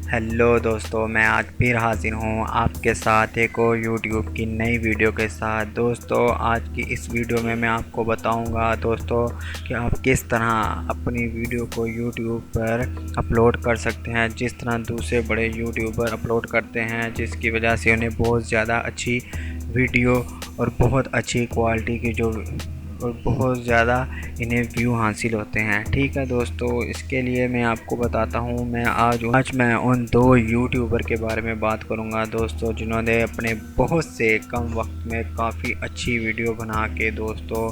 Hello दोस्तों, मैं आज फिर हाजिर हूँ आपके साथ एक और यूट्यूब की नई वीडियो के साथ। दोस्तों, आज की इस वीडियो में मैं आपको बताऊंगा दोस्तों कि आप किस तरह अपनी वीडियो को यूट्यूब पर अपलोड कर सकते हैं, जिस तरह दूसरे बड़े यूट्यूबर अपलोड करते हैं, जिसकी वजह से उन्हें बहुत ज़्यादा अच्छी वीडियो और बहुत अच्छी क्वालिटी की और बहुत ज़्यादा इन्हें व्यू हासिल होते हैं। ठीक है दोस्तों, इसके लिए मैं आपको बताता हूँ। मैं आज मैं उन दो यूट्यूबर के बारे में बात करूँगा दोस्तों, जिन्होंने अपने बहुत से कम वक्त में काफ़ी अच्छी वीडियो बना के दोस्तों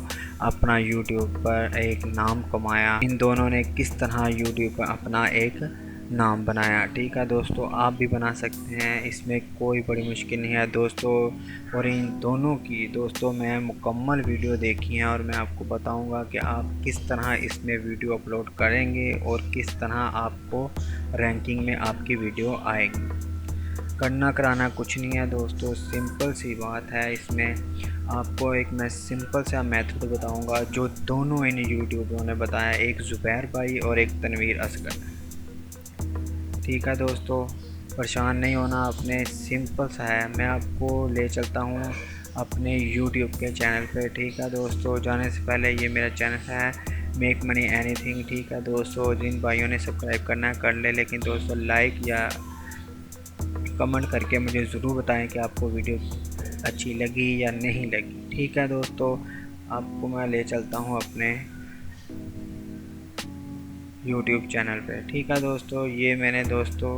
अपना यूट्यूब पर एक नाम कमाया। इन दोनों ने किस तरह यूट्यूब पर अपना एक नाम बनाया। ठीक है दोस्तों, आप भी बना सकते हैं, इसमें कोई बड़ी मुश्किल नहीं है दोस्तों। और इन दोनों की दोस्तों मैं मुकम्मल वीडियो देखी है और मैं आपको बताऊंगा कि आप किस तरह इसमें वीडियो अपलोड करेंगे और किस तरह आपको रैंकिंग में आपकी वीडियो आएगी। करना कराना कुछ नहीं है दोस्तों, सिंपल सी बात है। इसमें आपको एक मैं सिंपल सा मेथड बताऊंगा जो दोनों इन यूट्यूबरों ने बताया, एक ज़ुबैर भाई और एक तनवीर असगर। ठीक है दोस्तों, परेशान नहीं होना, अपने सिंपल सा है। मैं आपको ले चलता हूँ अपने यूट्यूब के चैनल पे। ठीक है दोस्तों, जाने से पहले ये मेरा चैनल है मेक मनी एनीथिंग। ठीक है दोस्तों, जिन भाइयों ने सब्सक्राइब करना है कर ले, लेकिन दोस्तों लाइक या कमेंट करके मुझे ज़रूर बताएं कि आपको वीडियो अच्छी लगी या नहीं लगी। ठीक है दोस्तों, आपको मैं ले चलता हूँ अपने यूट्यूब चैनल पे। ठीक है दोस्तों, ये मैंने दोस्तों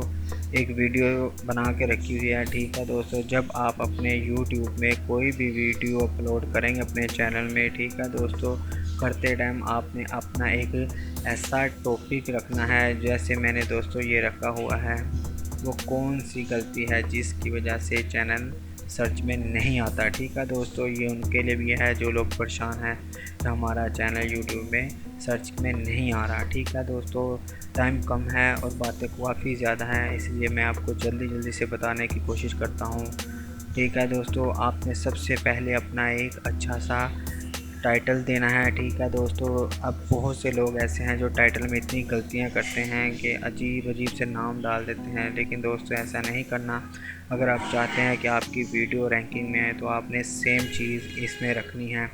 एक वीडियो बना के रखी हुई है। ठीक है दोस्तों, जब आप अपने यूट्यूब में कोई भी वीडियो अपलोड करेंगे अपने चैनल में, ठीक है दोस्तों, करते टाइम आपने अपना एक ऐसा टॉपिक रखना है। जैसे मैंने दोस्तों ये रखा हुआ है, वो कौन सी गलती है जिसकी वजह से चैनल सर्च में नहीं आता। ठीक है दोस्तों, ये उनके लिए भी है जो लोग परेशान हैं कि हमारा चैनल यूट्यूब में सर्च में नहीं आ रहा। ठीक है दोस्तों, टाइम कम है और बातें काफ़ी ज़्यादा हैं, इसलिए मैं आपको जल्दी से बताने की कोशिश करता हूँ। ठीक है दोस्तों, आपने सबसे पहले अपना एक अच्छा सा टाइटल देना है। ठीक है दोस्तों, अब बहुत से लोग ऐसे हैं जो टाइटल में इतनी गलतियां करते हैं कि अजीब से नाम डाल देते हैं, लेकिन दोस्तों ऐसा नहीं करना। अगर आप चाहते हैं कि आपकी वीडियो रैंकिंग में आए तो आपने सेम चीज़ इसमें रखनी है।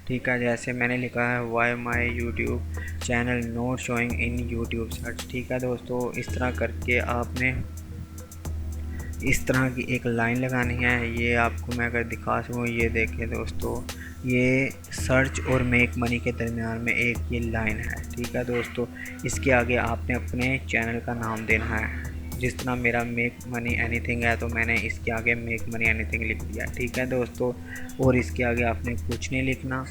ठीक है, जैसे मैंने लिखा है why my YouTube channel not showing in YouTube search. ठीक है दोस्तों, इस तरह करके आपने इस तरह की एक लाइन लगानी है। ये आपको मैं अगर दिखा सकूँ, ये देखें दोस्तों, ये सर्च और मेक मनी के दरमियान में एक ये लाइन है। ठीक है दोस्तों, इसके आगे आपने अपने चैनल का नाम देना है। जिस तरह मेरा मेक मनी एनीथिंग है तो मैंने इसके आगे मेक मनी एनीथिंग लिख दिया। ठीक है दोस्तों, और इसके आगे आपने कुछ नहीं लिखना।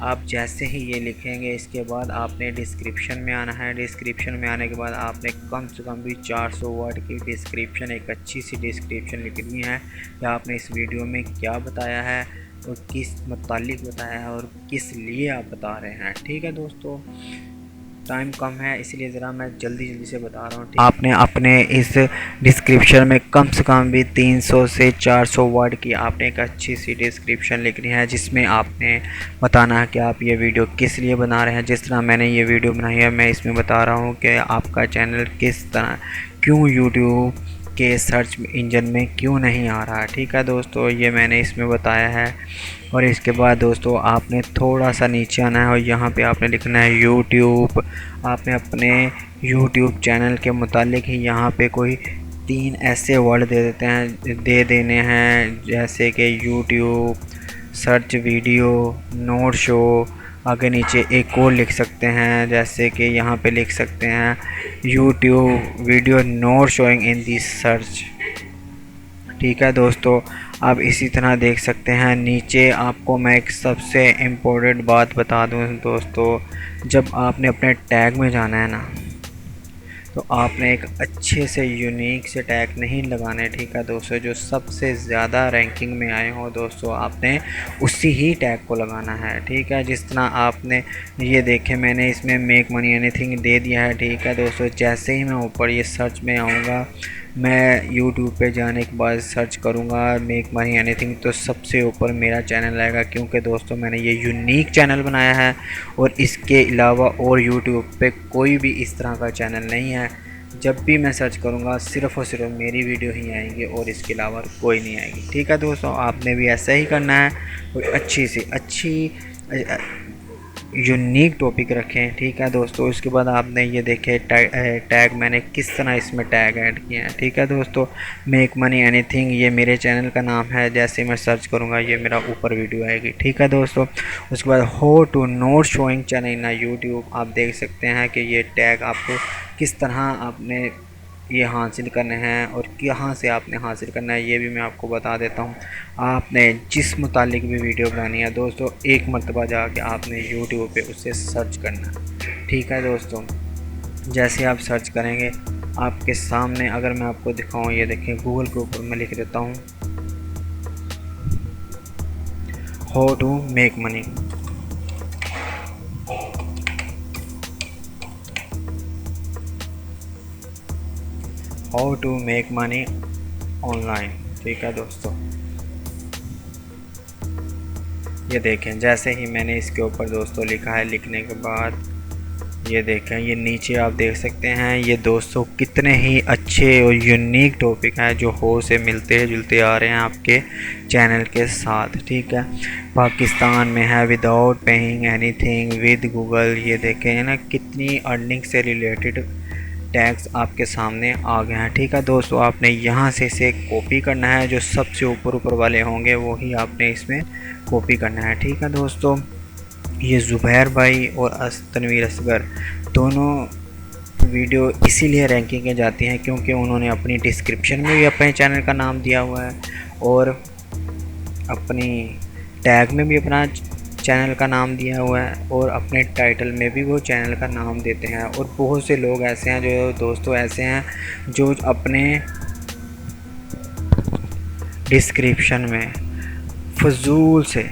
आप जैसे ही ये लिखेंगे, इसके बाद आपने डिस्क्रिप्शन में आना है। डिस्क्रिप्शन में आने के बाद आपने कम से कम भी 400 वर्ड की डिस्क्रिप्शन, एक अच्छी सी डिस्क्रिप्शन लिखनी है कि आपने इस वीडियो में क्या बताया है और किस मुतालिक बताया है और किस लिए आप बता रहे हैं। ठीक है दोस्तों, टाइम कम है इसलिए ज़रा मैं जल्दी से बता रहा हूँ। आपने अपने इस डिस्क्रिप्शन में कम से कम भी 300 से 400 वर्ड की आपने एक अच्छी सी डिस्क्रिप्शन लिखनी है, जिसमें आपने बताना है कि आप ये वीडियो किस लिए बना रहे हैं। जिस तरह मैंने ये वीडियो बनाई है, मैं इसमें बता रहा हूँ कि आपका चैनल किस तरह क्यों यूट्यूब के सर्च इंजन में क्यों नहीं आ रहा। ठीक है दोस्तों, ये मैंने इसमें बताया है। और इसके बाद दोस्तों आपने थोड़ा सा नीचे आना है और यहाँ पे आपने लिखना है यूट्यूब। आपने अपने यूट्यूब चैनल के मुतालिक ही यहाँ पे कोई 3 ऐसे वर्ड दे देने हैं, जैसे कि YouTube search video note show. आगे नीचे एक और लिख सकते हैं, जैसे कि यहाँ पे लिख सकते हैं YouTube video note showing in the search. ठीक है दोस्तों, आप इसी तरह देख सकते हैं। नीचे आपको मैं एक सबसे इम्पोर्टेंट बात बता दूं दोस्तों, जब आपने अपने टैग में जाना है ना, तो आपने एक अच्छे से यूनिक से टैग नहीं लगाने। ठीक है दोस्तों, जो सबसे ज़्यादा रैंकिंग में आए हो दोस्तों, आपने उसी ही टैग को लगाना है। ठीक है, जिस तरह आपने ये देखे मैंने इसमें मेक मनी एनीथिंग दे दिया है। ठीक है दोस्तों, जैसे ही मैं ऊपर ये सर्च में आऊँगा, मैं यूट्यूब पे जाने के बाद सर्च करूँगा मेक मनी एनीथिंग, तो सबसे ऊपर मेरा चैनल आएगा, क्योंकि दोस्तों मैंने ये यूनिक चैनल बनाया है और इसके अलावा और यूट्यूब पे कोई भी इस तरह का चैनल नहीं है जब भी मैं सर्च करूँगा सिर्फ़ और सिर्फ मेरी वीडियो ही आएंगी और इसके अलावा कोई नहीं आएगी। ठीक है दोस्तों, आपने भी ऐसा ही करना है, कोई अच्छी सी अच्छी यूनिक टॉपिक रखें। ठीक है दोस्तों, उसके बाद आपने ये देखे टैग मैंने किस तरह इसमें टैग ऐड किए हैं। ठीक है दोस्तों, मेक मनी एनीथिंग ये मेरे चैनल का नाम है। जैसे मैं सर्च करूँगा ये मेरा ऊपर वीडियो आएगी। ठीक है दोस्तों, उसके बाद how to not showing channel in YouTube, आप देख सकते हैं कि ये टैग आपको किस तरह आपने ये हासिल करने हैं और कहाँ से आपने हासिल करना है ये भी मैं आपको बता देता हूँ। आपने जिस मुतालिक भी वीडियो बनानी है दोस्तों, एक मरतबा जाके आपने यूट्यूब पे उससे सर्च करना है। ठीक है दोस्तों, जैसे आप सर्च करेंगे आपके सामने, अगर मैं आपको दिखाऊँ, ये देखें गूगल के ऊपर मैं लिख देता हूँ how to make money. How to make money online. ठीक है दोस्तों, ये देखें जैसे ही मैंने इसके ऊपर दोस्तों लिखा है, लिखने के बाद ये देखें ये नीचे आप देख सकते हैं ये दोस्तों कितने ही अच्छे और यूनिक टॉपिक हैं जो हो से मिलते जुलते आ रहे हैं आपके चैनल के साथ। ठीक है, पाकिस्तान में है without paying anything with Google, ये देखें ना कितनी अर्निंग से रिलेटेड टैग्स आपके सामने आ गए हैं। ठीक है दोस्तों, आपने यहाँ से इसे कॉपी करना है, जो सबसे ऊपर वाले होंगे वही आपने इसमें कॉपी करना है। ठीक है दोस्तों, ये ज़ुबैर भाई और तनवीर असगर दोनों वीडियो इसीलिए रैंकिंग में जाती हैं क्योंकि उन्होंने अपनी डिस्क्रिप्शन में भी अपने चैनल का नाम दिया हुआ है और अपनी टैग में भी अपना चैनल का नाम दिया हुआ है और अपने टाइटल में भी वो चैनल का नाम देते हैं। और बहुत से लोग ऐसे हैं जो दोस्तों ऐसे हैं जो अपने डिस्क्रिप्शन में फजूल से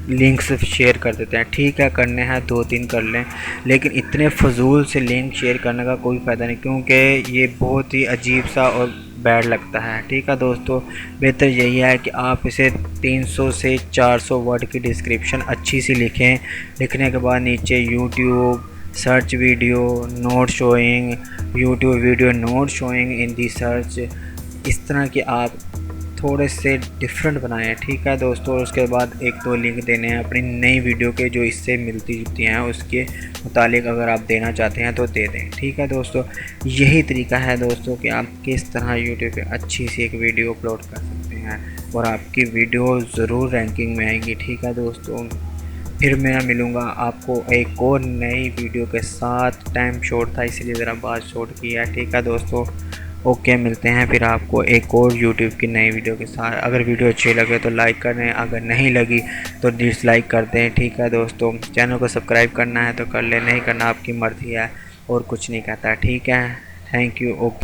लिंक्स शेयर कर देते हैं। ठीक है, करने हैं 2-3 कर लें, लेकिन इतने फजूल से लिंक शेयर करने का कोई फ़ायदा नहीं क्योंकि ये बहुत ही अजीब सा और बैड लगता है। ठीक है दोस्तों, बेहतर यही है कि आप इसे 300 से 400 वर्ड की डिस्क्रिप्शन अच्छी सी लिखें। लिखने के बाद नीचे YouTube search video note showing, YouTube video note showing in the search, इस तरह के आप थोड़े से डिफरेंट बनाएं। ठीक है दोस्तों, उसके बाद 1-2 लिंक देने हैं अपनी नई वीडियो के जो इससे मिलती जुलती हैं, उसके मुतालिक अगर आप देना चाहते हैं तो दे दें। ठीक है दोस्तों, यही तरीका है दोस्तों कि आप किस तरह यूट्यूब पे अच्छी सी एक वीडियो अपलोड कर सकते हैं और आपकी वीडियो ज़रूर रैंकिंग में आएगी। ठीक है दोस्तों, फिर मैं मिलूँगा आपको एक और नई वीडियो के साथ। टाइम शॉर्ट था इसलिए ज़रा बात शॉर्ट की है। ठीक है दोस्तों, ओके, मिलते हैं फिर आपको एक और यूट्यूब की नई वीडियो के साथ। अगर वीडियो अच्छी लगे तो लाइक करें, अगर नहीं लगी तो डिसलाइक कर दें। ठीक है दोस्तों, चैनल को सब्सक्राइब करना है तो कर लें, नहीं करना आपकी मर्ज़ी है और कुछ नहीं कहता। ठीक है, थैंक यू। ओके।